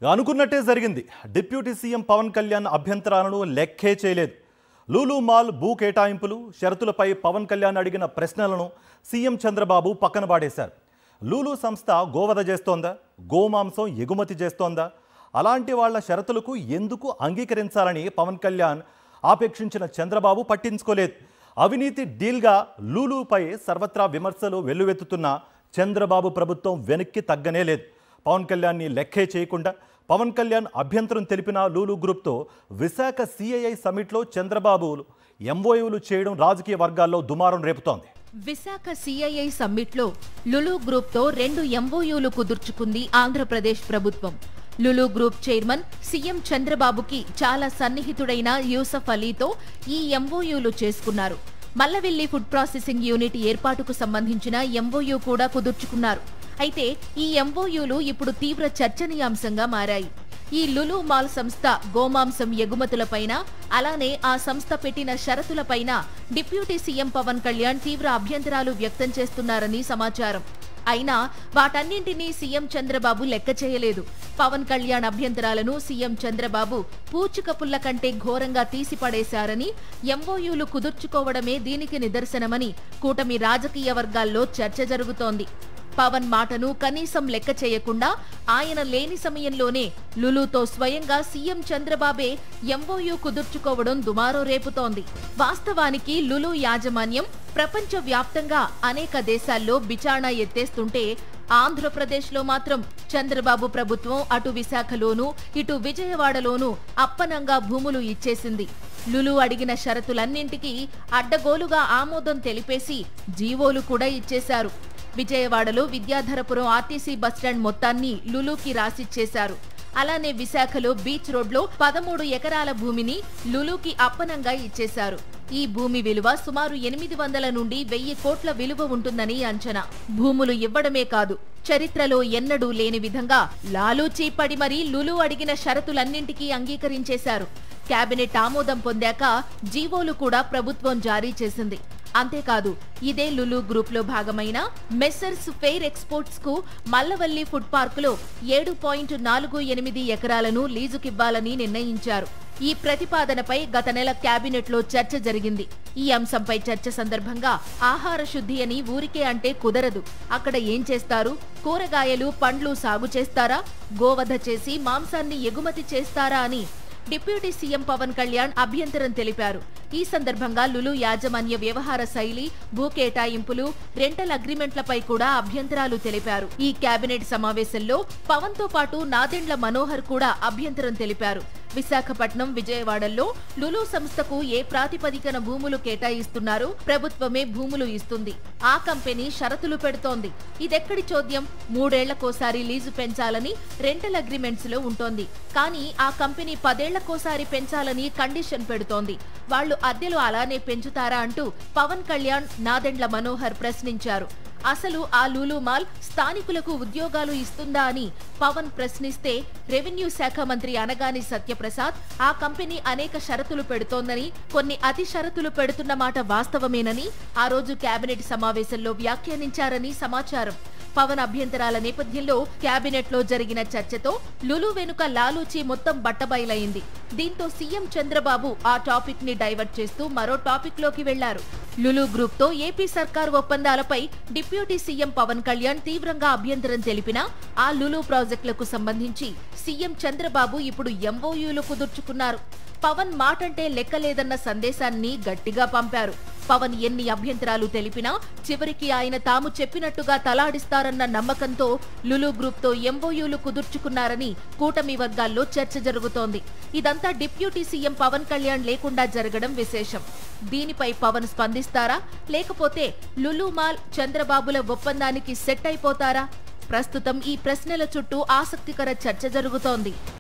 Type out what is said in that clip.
అనుకున్నట్టే జరిగింది. Deputy CM Pawan Kalyan అభ్యంతరాలను లెక్కే చేయలేదు. లూలు మాల్ భూ కేటాయింపులు షరతులపై పవన్ కళ్యాణ్ అడిగిన ప్రశ్నలను సీఎం చంద్రబాబు పక్కన పాడేశారు. లూలు సంస్థ గోవధ చేస్తోందా, గోమాంసం ఎగుమతి చేస్తోందా, అలాంటి వాళ్ల షరతులకు ఎందుకు అంగీకరించాలని పవన్ కళ్యాణ్ ఆపేక్షించిన చంద్రబాబు పట్టించుకోలేదు. అవినీతి డీల్గా లూలుపై సర్వత్రా విమర్శలు వెల్లువెత్తుతున్న చంద్రబాబు ప్రభుత్వం వెనక్కి తగ్గనే లేదు. పవన్ కళ్యాణ్ని లెక్కే చేయకుండా పవన్ కళ్యాణ్ అభ్యంతరం తెలిపిన లూలు గ్రూప్తో విశాఖ సిఐఐ సమిట్లో చంద్రబాబు ఎంఓయూలు చేయడం రాజకీయ వర్గాల్లో దుమారం రేపుతోంది. విశాఖ సిఐఐ సమ్మిట్లో లులు గ్రూప్తో 2 ఎంఓయూలు కుదుర్చుకుంది ఆంధ్రప్రదేశ్ ప్రభుత్వం. లులు గ్రూప్ చైర్మన్ సీఎం చంద్రబాబుకి చాలా సన్నిహితుడైన యూసఫ్ అలీతో ఈ ఎంఓయూలు చేసుకున్నారు. మల్లవెల్లి ఫుడ్ ప్రాసెసింగ్ యూనిట్ ఏర్పాటుకు సంబంధించిన ఎంఓయూ కూడా కుదుర్చుకున్నారు. అయితే ఈ ఎంఓయూలు ఇప్పుడు తీవ్ర చర్చనీయాంశంగా మారాయి. ఈ లులు మాల్ సంస్థ గోమాంసం ఎగుమతులపైన, అలానే ఆ సంస్థ పెట్టిన షరతులపైన డిప్యూటీ సీఎం పవన్ కళ్యాణ్ తీవ్ర అభ్యంతరాలు వ్యక్తం చేస్తున్నారని సమాచారం. అయినా వాటన్నింటినీ సీఎం చంద్రబాబు లెక్క చేయలేదు. పవన్ కళ్యాణ్ అభ్యంతరాలను సీఎం చంద్రబాబు పూచిక పుల్ల కంటే ఘోరంగా తీసిపడేశారని, ఎంఓయూలు కుదుర్చుకోవడమే దీనికి నిదర్శనమని కూటమి రాజకీయ వర్గాల్లో చర్చ జరుగుతోంది. పవన్ మాటను కనీసం లెక్క చేయకుండా ఆయన లేని సమయంలోనే లులుతో స్వయంగా సీఎం చంద్రబాబే ఎంఓయూ కుదుర్చుకోవడం దుమారం రేపుతోంది. వాస్తవానికి లులు యాజమాన్యం ప్రపంచ వ్యాప్తంగా అనేక దేశాల్లో బిచాణా ఎత్తేస్తుంటే, ఆంధ్రప్రదేశ్లో మాత్రం చంద్రబాబు ప్రభుత్వం అటు విశాఖలోనూ ఇటు విజయవాడలోనూ అప్పనంగా భూములు ఇచ్చేసింది. లులు అడిగిన షరతులన్నింటికీ అడ్డగోలుగా ఆమోదం తెలిపేసి జీవోలు కూడా ఇచ్చేశారు. విజయవాడలో విద్యాధరపురం ఆర్టీసీ బస్టాండ్ మొత్తాన్ని లులుకి రాసిచ్చేశారు. అలానే విశాఖలో బీచ్ రోడ్లో 13 ఎకరాల భూమిని లులుకి అప్పనంగా ఇచ్చేశారు. ఈ భూమి విలువ సుమారు 800 నుండి 1000 కోట్ల విలువ ఉంటుందని అంచనా. భూములు ఇవ్వడమే కాదు, చరిత్రలో ఎన్నడూ లేని విధంగా లాలూచీ పడి మరీ లులు అడిగిన షరతులన్నింటికీ అంగీకరించేశారు. కేబినెట్ ఆమోదం పొందాక జీవోలు కూడా ప్రభుత్వం జారీ చేసింది. అంతేకాదు, ఇదే లులు గ్రూప్ లో భాగమైన మెస్సర్స్ ఫెయిర్ ఎక్స్పోర్ట్స్ కు మల్లవల్లి ఫుడ్ పార్క్ లో 7.48 ఎకరాలను లీజుకివ్వాలని నిర్ణయించారు. ఈ ప్రతిపాదనపై గత నెల కేబినెట్ లో చర్చ జరిగింది. ఈ అంశంపై చర్చ సందర్భంగా ఆహార శుద్ధి అని ఊరికే అంటే కుదరదు. అక్కడ ఏం చేస్తారు? కూరగాయలు, పండ్లు సాగు చేస్తారా? గోవధ చేసి మాంసాన్ని ఎగుమతి చేస్తారా అని డిప్యూటీ సీఎం పవన్ కళ్యాణ్ అభ్యంతరం తెలిపారు. ఈ సందర్భంగా లులు యాజమాన్య వ్యవహార శైలి, భూ కేటాయింపులు, రెంటల్ అగ్రిమెంట్లపై కూడా అభ్యంతరాలు తెలిపారు. ఈ కేబినెట్ సమావేశంలో పవన్ తో పాటు నాదెండ్ల మనోహర్ కూడా అభ్యంతరం తెలిపారు. విశాఖపట్నం, విజయవాడల్లో లులు సంస్థకు ఏ ప్రాతిపదికన భూములు కేటాయిస్తున్నారో ప్రభుత్వమే భూములు ఇస్తుంది. ఆ కంపెనీ షరతులు పెడుతోంది. ఇదెక్కడి చోద్యం? 3 ఏళ్లకోసారి లీజు పెంచాలని రెంటల్ అగ్రిమెంట్స్ లో ఉంటోంది. కానీ ఆ కంపెనీ 10 ఏళ్లకోసారి పెంచాలని కండిషన్ పెడుతోంది. వాళ్లు అద్దెలు అలానే పెంచుతారా అంటూ పవన్ కళ్యాణ్, నాదెండ్ల మనోహర్ ప్రశ్నించారు. అసలు ఆ లులు మాల్ స్థానికులకు ఉద్యోగాలు ఇస్తుందా అని పవన్ ప్రశ్నిస్తే, రెవెన్యూ శాఖ మంత్రి అనగాని సత్యప్రసాద్ ఆ కంపెనీ అనేక షరతులు పెడుతోందని, కొన్ని అతి షరతులు పెడుతున్న మాట వాస్తవమేనని ఆ రోజు కేబినెట్ సమావేశంలో వ్యాఖ్యానించారని సమాచారం. పవన్ అభ్యంతరాల నేపథ్యంలో కేబినెట్ లో జరిగిన చర్చతో లులు వెనుక లాలూచీ మొత్తం బట్టబయలైంది. దీంతో సీఎం చంద్రబాబు ఆ టాపిక్ ని డైవర్ట్ చేస్తూ మరో టాపిక్ లోకి వెళ్లారు. లులు గ్రూప్ తో ఏపీ సర్కార్ ఒప్పందాలపై డిప్యూటీ సీఎం పవన్ కళ్యాణ్ తీవ్రంగా అభ్యంతరం తెలిపినా, ఆ లులు ప్రాజెక్టులకు సంబంధించి సీఎం చంద్రబాబు ఇప్పుడు ఎంఓయూలు కుదుర్చుకున్నారు. పవన్ మాటంటే లెక్కలేదన్న సందేశాన్ని గట్టిగా పంపారు. పవన్ ఎన్ని అభ్యంతరాలు తెలిపినా చివరికి ఆయన తాము చెప్పినట్టుగా తలాడిస్తారన్న నమ్మకంతో లులు గ్రూప్ తో ఎంఓయూలు కుదుర్చుకున్నారని కూటమి వర్గాల్లో చర్చ జరుగుతోంది. ఇదంతా డిప్యూటీ సీఎం పవన్ కళ్యాణ్ లేకుండా జరగడం విశేషం. దీనిపై పవన్ స్పందిస్తారా, లేకపోతే లులు మాల్ చంద్రబాబుల ఒప్పందానికి సెట్ అయిపోతారా? ప్రస్తుతం ఈ ప్రశ్నల చుట్టూ ఆసక్తికర చర్చ జరుగుతోంది.